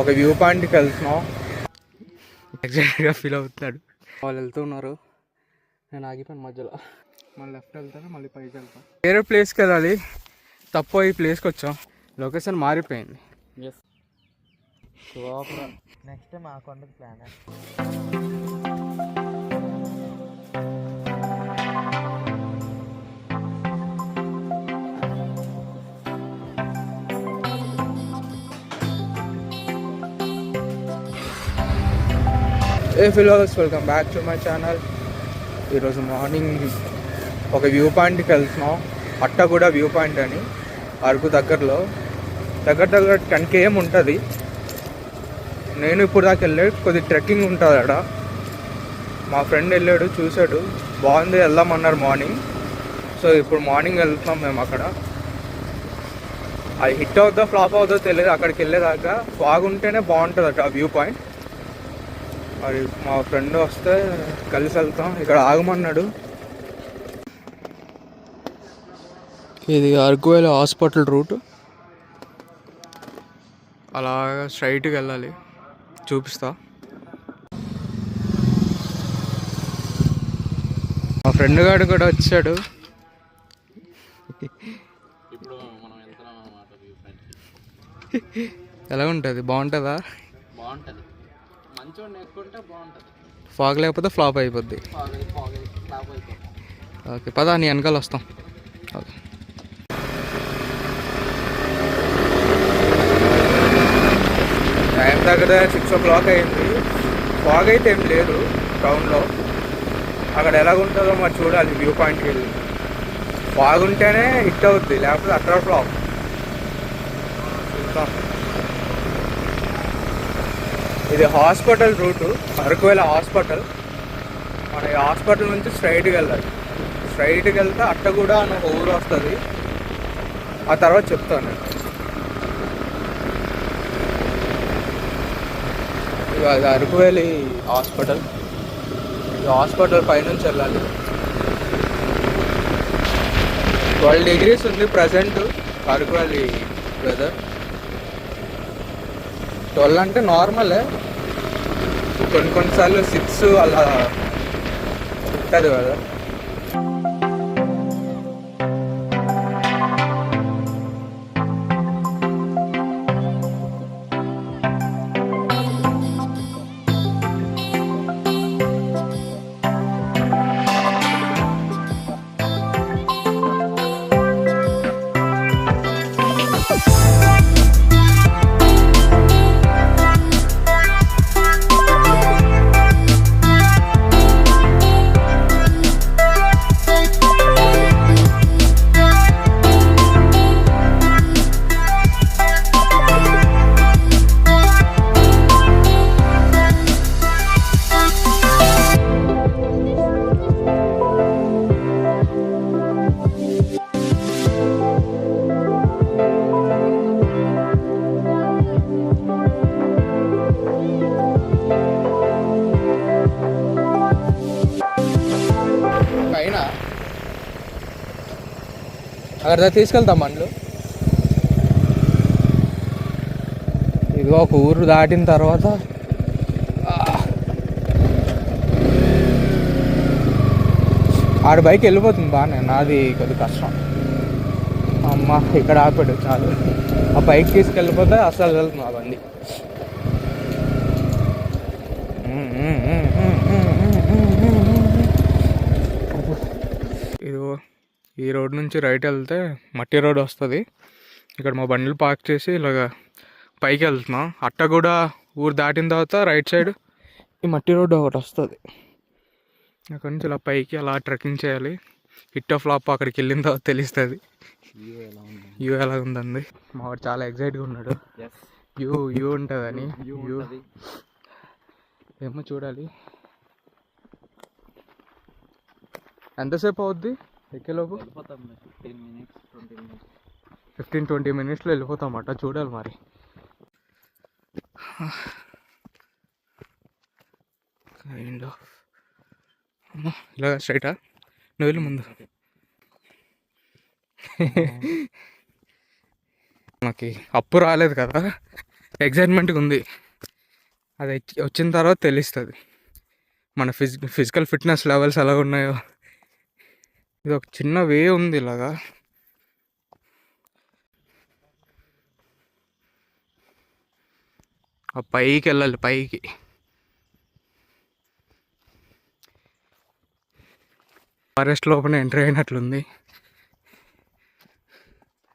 ఒక వ్యూ పాయింట్కి వెళ్తున్నాం. ఎగ్జైటెడ్గా ఫీల్ అవుతున్నాడు. వాళ్ళు వెళ్తున్నారు, నేను ఆగిపోయాను మధ్యలో. మళ్ళీ లెఫ్ట్ వెళ్తాను, మళ్ళీ పైకి వెళ్తాను. వేరే ప్లేస్కి వెళ్ళాలి, తప్పు ఈ ప్లేస్కి వచ్చాం. లొకేషన్ మారిపోయింది. Yes super. నెక్స్ట్ టైం ఆ కొండకి plan. A ఫిలోస్, welcome back to my channel. ఈరోజు మార్నింగ్ ఒక వ్యూ పాయింట్కి వెళ్తున్నాం. అట్టగూడ వ్యూ పాయింట్ అని, అరకు దగ్గరలో. దగ్గర 10 km ఉంటుంది. నేను ఇప్పుడు దాకా వెళ్ళాడు, కొద్ది ట్రెక్కింగ్ ఉంటుంది అక్కడ. మా ఫ్రెండ్ వెళ్ళాడు, చూశాడు, బాగుంది, వెళ్దామన్నారు మార్నింగ్. సో ఇప్పుడు మార్నింగ్ వెళ్తున్నాం మేము. అక్కడ అది హిట్ అవుతుందో ఫ్లాప్ అవుతుందో తెలియదు. అక్కడికి వెళ్ళేదాకా బాగుంటేనే బాగుంటుంది అట ఆ వ్యూ పాయింట్. మరి మా ఫ్రెండ్ వస్తే కలిసి వెళ్తాం. ఇక్కడ ఆగమన్నాడు. ఇది అరకువేలి హాస్పిటల్ రూట్. అలాగా స్ట్రైట్గా వెళ్ళాలి, చూపిస్తా. మా ఫ్రెండ్ గారు కూడా వచ్చాడు. ఇప్పుడు మనం వెళ్తున్నాం అన్నమాట వ్యూ పాయింట్. ఎలా ఉంటుంది? బాగుంటుందా? బాగుంటుంది, మంచిగా ఎక్కుంటే బాగుంటుంది. ఫాగ్ లేకపోతే ఫ్లాప్ అయిపోద్ది. ఓకే, పదా నీ వెనకాల వస్తాం. ఓకే, టైం దగ్గర 6 o'clock అయింది. ఫాగ్ అయితే ఏం లేదు టౌన్లో. అక్కడ ఎలాగుంటుందో మరి చూడాలి వ్యూ పాయింట్కి వెళ్ళి. ఫాగ్ ఉంటేనే హిట్ అవుద్ది, లేకపోతే అక్కడ ఫ్లాప్. చూద్దాం. ఇది హాస్పిటల్ రూటు, అరకువేలి హాస్పిటల్. మన ఈ హాస్పిటల్ నుంచి స్ట్రైట్గా వెళ్ళాలి. స్ట్రైట్గా వెళ్తే అట్టగూడ అని ఒక ఊరు వస్తుంది. ఆ తర్వాత చెప్తాను నేను. ఇక అది అరకువేలి హాస్పిటల్. ఈ హాస్పిటల్ పైనుంచి వెళ్ళాలి. 12 degrees ఉంది ప్రజెంట్ అరకువేలి వెదర్. 12 అంటే నార్మలే, కొన్నిసార్లు 6 అలా ఉంటుంది కదా. అక్కడ తీసుకెళ్తాం మనలు. ఇదిగో ఒక ఊరు దాటిన తర్వాత ఆడ బైక్ వెళ్ళిపోతుంది బాగానే. నాది కొద్ది కష్టం. అమ్మ ఇక్కడ ఆపాడు చాలు. ఆ బైక్ తీసుకెళ్ళిపోతే అసలు వెళ్తుంది ఆ బండి. ఇదిగో ఈ రోడ్ నుంచి రైట్ వెళ్తే మట్టి రోడ్ వస్తుంది. ఇక్కడ మా బండ్లు పార్క్ చేసి ఇలాగ పైకి వెళ్తున్నాం. అట్టగూడ ఊరు దాటిన తర్వాత రైట్ సైడ్ ఈ మట్టి రోడ్ ఒకటి వస్తుంది. అక్కడి నుంచి ఇలా పైకి అలా ట్రెక్కింగ్ చేయాలి. హిట్ ఆఫ్ ఫ్లాప్ అక్కడికి వెళ్ళిన తర్వాత తెలుస్తుంది వ్యూ ఎలా ఉందండి. మావాడు చాలా ఎగ్జైట్గా ఉన్నాడు. వ్యూ ఉంటుందని. వ్యూ ఏమో చూడాలి. ఎంతసేపు అవుద్ది ఎక్కేలోపు? 15-20 minutesలో వెళ్ళిపోతామట. చూడాలి మరి. కైండ్ ఆఫ్ ఇలా స్ట్రైటా? నువ్వు వెళ్ళి ముందు. నాకు అప్పు రాలేదు కదా, ఎగ్జైట్మెంట్గా ఉంది. అది వచ్చిన తర్వాత తెలుస్తుంది మన ఫిజికల్ ఫిట్నెస్ లెవెల్స్ ఎలా ఉన్నాయో. ఇది ఒక చిన్న వే ఉంది ఇలాగా. ఆ పైకి వెళ్ళాలి, పైకి. ఫారెస్ట్ లోపల ఎంట్రీ అయినట్లుంది.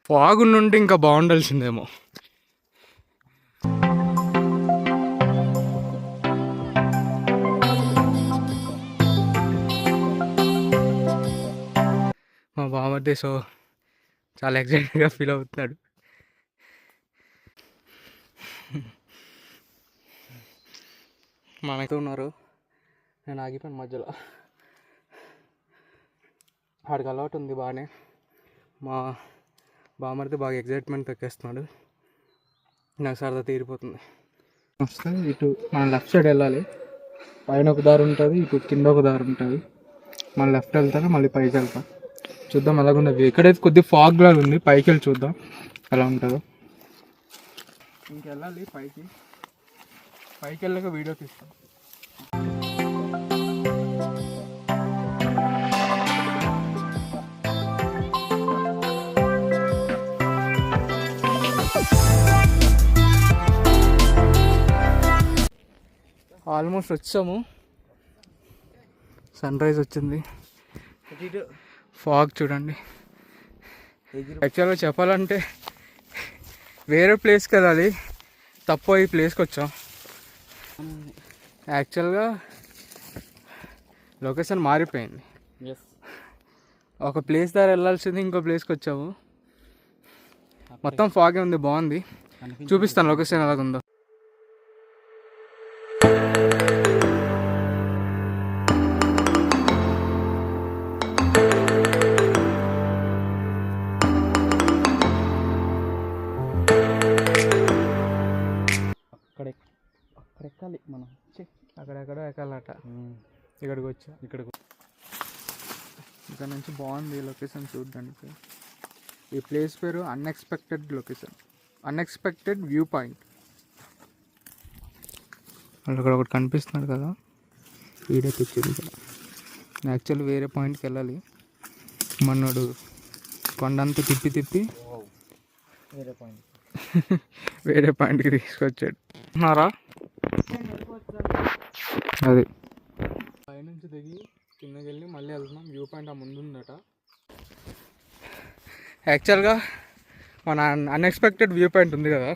ఫాగ్ నుండి ఇంకా బాగుండాల్సిందేమో. మా బామర్ది సో చాలా ఎక్సైటెడ్గా ఫీల్ అవుతున్నాడు. మనతో ఉన్నారు, నేను ఆగిపోయాను మధ్యలో. ఆడికి అలవాటు ఉంది బాగానే. మా బామర్ది బాగా ఎగ్జైట్మెంట్ ఎక్కేస్తున్నాడు. నాకు సరదా తీరిపోతుంది. వస్తే ఇటు మనం లెఫ్ట్ సైడ్ వెళ్ళాలి. పైన ఒక దారి ఉంటుంది, ఇటు కింద ఒక దారి ఉంటుంది. మనం లెఫ్ట్ వెళ్తాను, మళ్ళీ పైకి వెళ్తాం. చూద్దాం ఎలాగున్నది. ఇక్కడైతే కొద్దిగా ఫాగ్ లాగా ఉంది, పైకి వెళ్ళి చూద్దాం ఎలా ఉంటుందో. ఇంకెళ్ళాలి పైకి. పైకి వెళ్ళాక వీడియో తీస్తాం. ఆల్మోస్ట్ వచ్చాము. సన్ రైజ్ వచ్చింది. ఫాగ్ చూడండి. యాక్చువల్గా చెప్పాలంటే వేరే ప్లేస్కి వెళ్ళాలి, తప్పు ఈ ప్లేస్కి వచ్చాం. యాక్చువల్గా లొకేషన్ మారిపోయింది. ఒక ప్లేస్ ద్వారా వెళ్ళాల్సింది ఇంకో ప్లేస్కి వచ్చాము. మొత్తం ఫాగే ఉంది, బాగుంది. చూపిస్తాను లొకేషన్ ఎలాగుందో. ఎక్కాలి మనం, అక్కడెక్కడ ఎక్కాలట. ఇక్కడికి వచ్చా. ఇక్కడ నుంచి బాగుంది లొకేషన్ చూడడానికి. ఈ ప్లేస్ పేరు unexpected location, unexpected view point. అక్కడ ఒకటి కనిపిస్తున్నాడు కదా, వీడియో తెచ్చింది కదా. యాక్చువల్లీ వేరే పాయింట్కి వెళ్ళాలి. మనోడు కొండంతా తిప్పి వేరే పాయింట్కి తీసుకొచ్చాడు. ఉన్నారా? అది పైనుంచి దిగి కిందకి వెళ్ళి మళ్ళీ వెళ్తున్నాం. వ్యూ పాయింట్ ఆ ముందు ఉందట. యాక్చువల్గా మన అన్ఎక్స్పెక్టెడ్ వ్యూ పాయింట్ ఉంది కదా,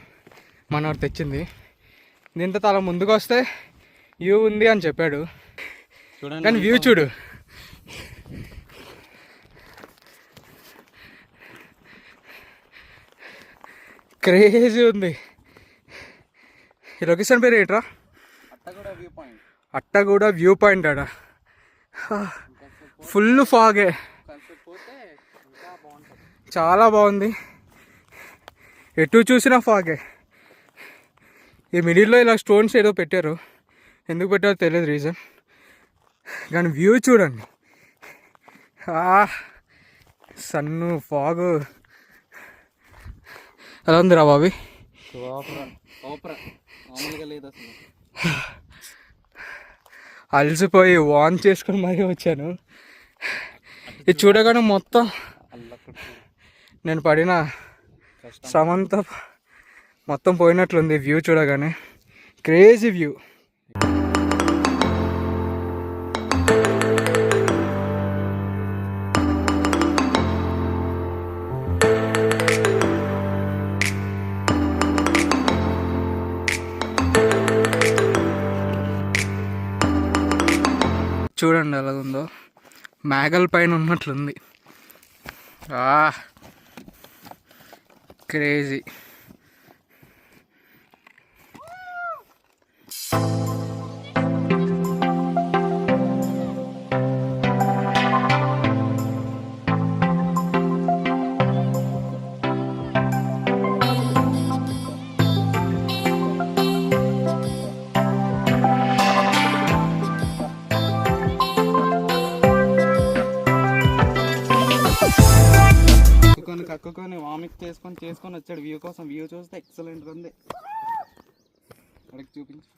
మనోడు తెచ్చింది. దీంతో తల ముందుకు వస్తే వ్యూ ఉంది అని చెప్పాడు. కానీ వ్యూ చూడు, క్రేజీ ఉంది. ఈ లొకేషన్ పేరు ఏంట్రా? అట్టగూడ వ్యూ పాయింట్ ఆడ. ఫుల్ ఫాగే, చాలా బాగుంది. ఎటు చూసినా ఫాగే. ఈ మిడిల్లో ఇలా స్టోన్స్ ఏదో పెట్టారు, ఎందుకు పెట్టారో తెలియదు రీజన్. కానీ వ్యూ చూడండి, సన్ను ఫాగు ఎలా ఉందిరా బాబీ? అలసిపోయి వాన్ చేసుకొని మరీ వచ్చాను. ఇది చూడగానే మొత్తం నేను పడిన శ్రమంతా మొత్తం పోయినట్లుంది. వ్యూ చూడగానే క్రేజీ వ్యూ. చూడండి ఎలా ఉందో, మేఘల పైన ఉన్నట్లుంది. క్రేజీ. కక్కుకొని వామిట్ చేసుకొని వచ్చాడు వ్యూ కోసం. వ్యూ చూస్తే ఎక్సలెంట్ ఉంది. అక్కడికి చూపించు.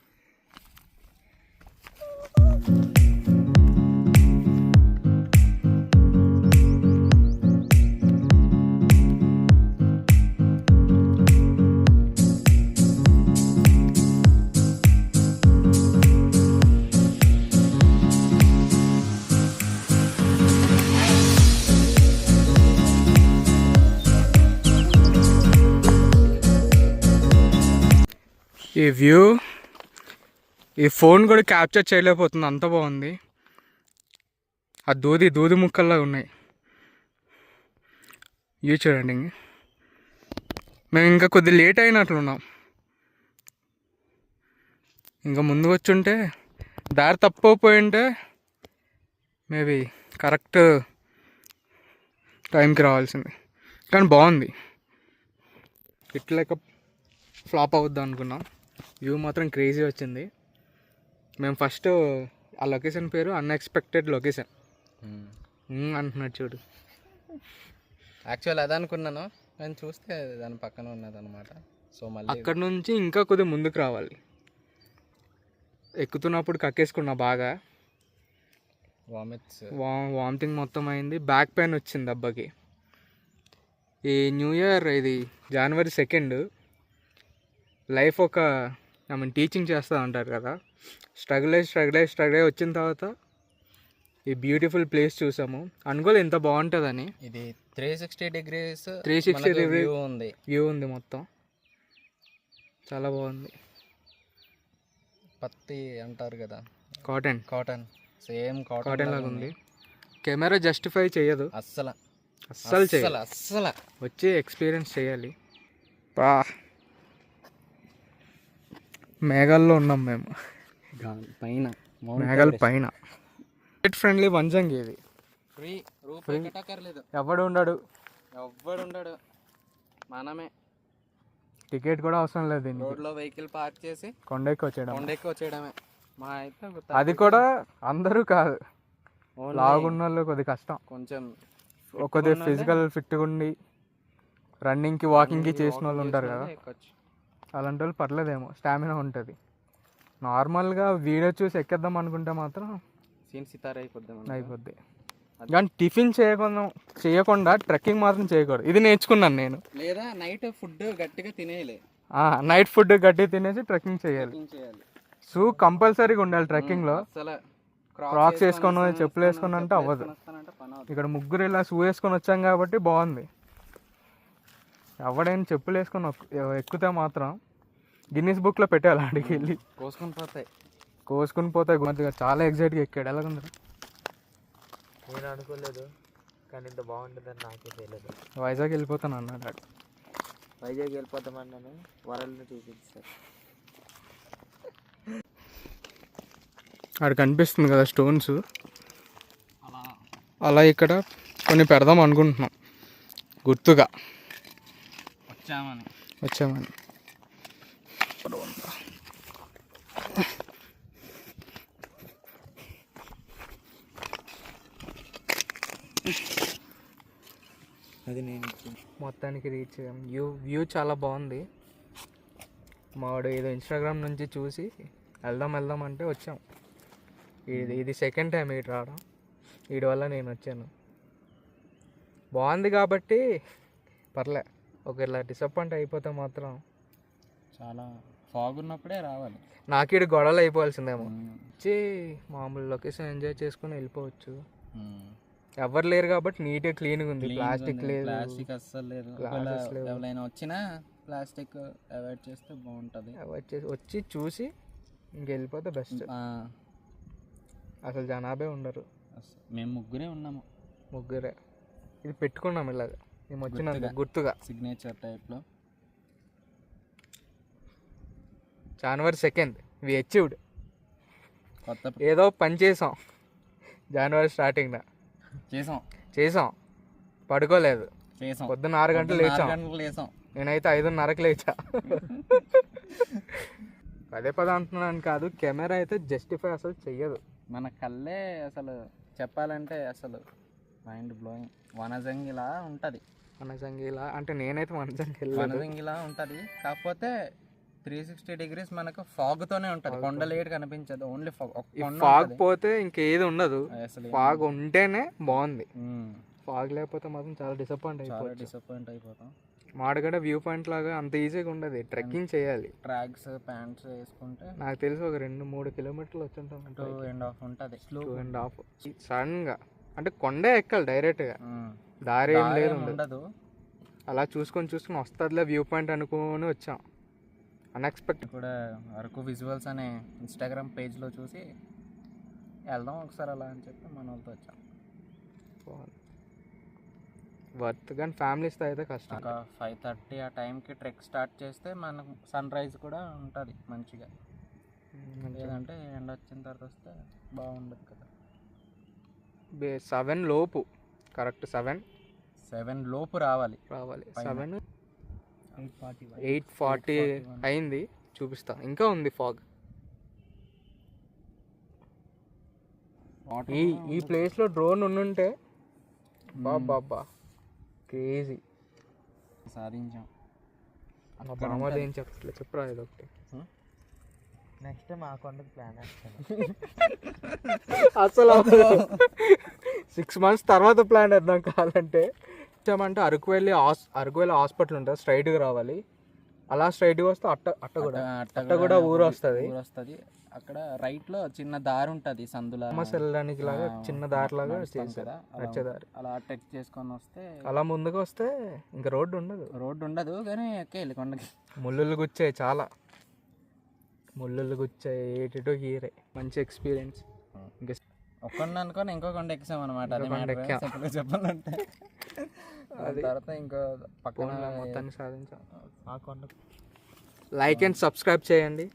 ఈ వ్యూ ఈ ఫోన్ కూడా క్యాప్చర్ చేయలేకపోతుంది, అంత బాగుంది. ఆ దూది ముక్కల్లా ఉన్నాయి. ఇవి చూడండి. మేము ఇంకా కొద్ది లేట్ అయినట్లున్నాం. ఇంకా ముందు వచ్చుంటే దారి తప్పపోయి ఉంటే మేబీ కరెక్ట్ టైంకి రావాల్సింది. కానీ బాగుంది. ఇట్లా ఫ్లాప్ అవుద్దాం అనుకున్నాం. వ్యూ మాత్రం క్రేజీ వచ్చింది. మేము ఫస్ట్ ఆ లొకేషన్ పేరు అన్ఎక్స్పెక్టెడ్ లొకేషన్ అంటున్నాడు చూడు. యాక్చువల్ అదే అనుకున్నాను, నేను చూస్తే దాని పక్కన ఉన్నది అనమాట. సో మళ్ళీ అక్కడ నుంచి ఇంకా కొద్దిగా ముందుకు రావాలి. ఎక్కుతున్నప్పుడు కక్కేసుకున్నా బాగా. వామిటింగ్ మొత్తం అయింది. బ్యాక్ పెయిన్ వచ్చింది దెబ్బకి. ఈ న్యూ ఇయర్ ఇది జనవరి 2 లైఫ్ ఒక టీచింగ్ చేస్తూ ఉంటారు కదా. స్ట్రగుల్ అయ్యి వచ్చిన తర్వాత ఈ బ్యూటిఫుల్ ప్లేస్ చూసాము. అనుకోలేదు ఎంత బాగుంటుందని. ఇది 360 degrees ఉంది. వ్యూ ఉంది మొత్తం. చాలా బాగుంది. పత్తి అంటారు కదా, కాటన్ సేమ్ కాటన్ లాగా ఉంది. కెమెరా జస్టిఫై చేయదు అస్సలు. వచ్చి ఎక్స్పీరియన్స్ చేయాలి. మేఘాల్లో ఉన్నాం మేము, మేఘాల పైన. ఫ్రెండ్లీ వంజంగి ఇది. ఫ్రీ కట్టక్కర్లేదు. ఎవడు ఉండడు, మనమే. టికెట్ కూడా అవసరం లేదు. రోడ్లో వెహికల్ పార్క్ చేసి కొండెక్కి వచ్చేయడమే. మా అయితే అది కూడా అందరూ కాదు, లాగున్న వాళ్ళు కొద్దిగా కష్టం. కొద్దిగా ఫిజికల్ ఫిట్గా ఉండి రన్నింగ్కి వాకింగ్కి చేసిన వాళ్ళు ఉంటారు కదా, అలాంటి వాళ్ళు పర్లేదేమో, స్టామినా ఉంటుంది. నార్మల్గా వీడియో చూసి ఎక్కేద్దాం అనుకుంటే మాత్రం అయిపోద్ది. కానీ టిఫిన్ చేయకుండా ట్రెక్కింగ్ మాత్రం చేయకూడదు. ఇది నేర్చుకున్నాను నేను. లేదా నైట్ ఫుడ్ గట్టిగా తినేయాలి. నైట్ ఫుడ్ గట్టిగా తినేసి ట్రెక్కింగ్ చేయాలి. షూ కంపల్సరీగా ఉండాలి ట్రెక్కింగ్లో. క్రాక్స్ వేసుకొని చెప్పులు వేసుకొని అంటే అవ్వదు. ఇక్కడ ముగ్గురు ఇలా షూ వేసుకొని వచ్చాం కాబట్టి బాగుంది. ఎవడైనా చెప్పులు వేసుకొని ఎక్కితే మాత్రం గిన్నీస్ బుక్లో పెట్టాలి. ఆడికి వెళ్ళి కోసుకుని పోతాయి. మంచిగా చాలా ఎగ్జైట్గా ఎక్కాడు. ఎలాగుంది? నేను అనుకోలేదు, కానీ ఇంత బాగుంటుందని నాకే తెలియదు. వైజాగ్ వెళ్ళిపోతాను అన్నాడు. వైజాగ్ వెళ్ళిపోతామన్నాను, వరల్డ్ని చూపిస్తారు. ఆడ కనిపిస్తుంది కదా స్టోన్స్, అలా ఇక్కడ కొన్ని పెడదాం అనుకుంటున్నాం గుర్తుగా. వచ్చామని అది నేను మొత్తానికి రీచ్ అయ్యాం. వ్యూ చాలా బాగుంది. మావాడు ఏదో ఇన్స్టాగ్రామ్ నుంచి చూసి వెళ్దాం అంటే వచ్చాం. ఇది సెకండ్ టైం ఇటు రావడం. వీడి వల్ల నేను వచ్చాను. బాగుంది కాబట్టి పర్లే. ఒకవేళ డిసప్పాయింట్ అయిపోతే మాత్రం చాలా ఫాగ్ ఉన్నప్పుడే రావాలి. నాకు ఇటు గొడవలు అయిపోవాల్సిందేమో. వచ్చి మామూలు లొకేషన్ ఎంజాయ్ చేసుకుని వెళ్ళిపోవచ్చు. ఎవరు లేరు కాబట్టి నీట్గా క్లీన్గా ఉంది. ప్లాస్టిక్ అస్సలు లేదు. ఎవరైనా వచ్చినా ప్లాస్టిక్ అవాయిడ్ చేస్తే బాగుంటుంది. అవాయిడ్ చేసి వచ్చి చూసి ఇంకెళ్ళిపోతే బెస్ట్. అసలు జనాభే ఉండరు. మేము ముగ్గురే ఉన్నాము. ఇది పెట్టుకున్నాం ఇలాగ మేము వచ్చిన గుర్తుగా సిగ్నేచర్ టైప్లో. జనవరి 2 వి అచీవ్డ్. కొత్త ఏదో పని చేసాం. జనవరి స్టార్టింగ్న చేసాం. పడుకోలేదు. పొద్దున్న 6 గంటలు లేచాం. నేనైతే 5:30కి లేచా. పదే అంటున్నాను కాదు, కెమెరా అయితే జస్టిఫై అసలు చెయ్యదు. మన కళ్ళే అసలు చెప్పాలంటే అసలు మైండ్ బ్లోయింగ్. వనజంగిలా ఉంటుంది. వనజంగిలా అంటే నేనైతే వనజంగిలా ఉంటుంది. కాకపోతే 360 degrees మనకు fog తోనే ఉంటుంది, కొండ లేట్ కనిపించదు, ఓన్లీ ఫాగ్ పోతే ఇంకేది ఉండదు, అసలు ఫాగ్ ఉంటేనే బాగుంది. ఫాగ్ లేకపోతే మాత్రం చాలా డిసప్పాయింట్ అయిపోతాం. మాడగడ వ్యూ పాయింట్ లాగా అంత ఈజీగా ఉండదు, ట్రెక్కింగ్ చేయాలి. ట్రాక్స్ ప్యాంట్స్ వేసుకుంటే నాకు తెలిసి ఒక 2-3 కిలోమీటర్లు వచ్చుంటాం. 2.5 ఉంటుంది. 2.5 సడన్ గా అంటే కొండే ఎక్కాలి డైరెక్ట్ గా, దారి ఏం లేదు ఉండదు. అలా చూసుకొని వస్తుందిలే వ్యూ పాయింట్ అనుకుని వచ్చాం. అన్ఎక్స్పెక్టెడ్ కూడా అరకు విజువల్స్ అనే ఇన్స్టాగ్రామ్ పేజ్లో చూసి వెళ్దాం ఒకసారి అలా అని చెప్పి మన వాళ్ళతో వచ్చాం. వర్త్ కానీ ఫ్యామిలీస్తో అయితే కష్టం. ఒక 5:30 ఆ టైంకి ట్రెక్ స్టార్ట్ చేస్తే మనకు సన్ రైజ్ కూడా ఉంటుంది మంచిగా, లేదంటే ఎండ వచ్చిన తర్వాత వస్తే బాగుండదు కదా. 7 లోపు కరెక్ట్ 7 లోపు రావాలి. 8:40 అయింది చూపిస్తా, ఇంకా ఉంది ఫాగ్. ఈ ప్లేస్లో డ్రోన్ ఉండుంటే బాబా క్రేజీ సాధించాం. మామూలు ఏం చెప్పట్లేదు, చెప్పరా ఇది ఒకటి. నెక్స్ట్ టైం ఆ కొండకు ప్లాన్ అసలు 6 months తర్వాత ప్లాన్ వేద్దాం కావాలంటే. అంటే అరకు వెళ్ళి హాస్పిటల్ ఉంటుంది, స్ట్రైట్గా రావాలి. అలా స్ట్రైట్గా వస్తే అట్ట కూడా ఊరు వస్తుంది. అక్కడ రైట్ లో చిన్న దారి ఉంటుంది, సందులా వెళ్ళడానికి లాగా చిన్న దారి లాగా చేశారు, నచ్చేదారి. అలా ట్రెక్ చేసుకొని వస్తే, అలా ముందుకు వస్తే ఇంకా రోడ్డు ఉండదు కానీ ఎక్కేయాలి కొండకి. ముళ్ళులు గుచ్చాయి, చాలా ముళ్ళులు గుచ్చాయి, ఏటిటో హీరే. మంచి ఎక్స్పీరియన్స్. ఇంకా ఒక్కడిని అనుకొని ఇంకో కొండ ఎక్కాం అనమాట. చెప్పాలంటే తర్వాత ఇంకో పక్కన మొత్తాన్ని సాధించాం. ఆ కొండ లైక్ అండ్ సబ్స్క్రైబ్ చేయండి.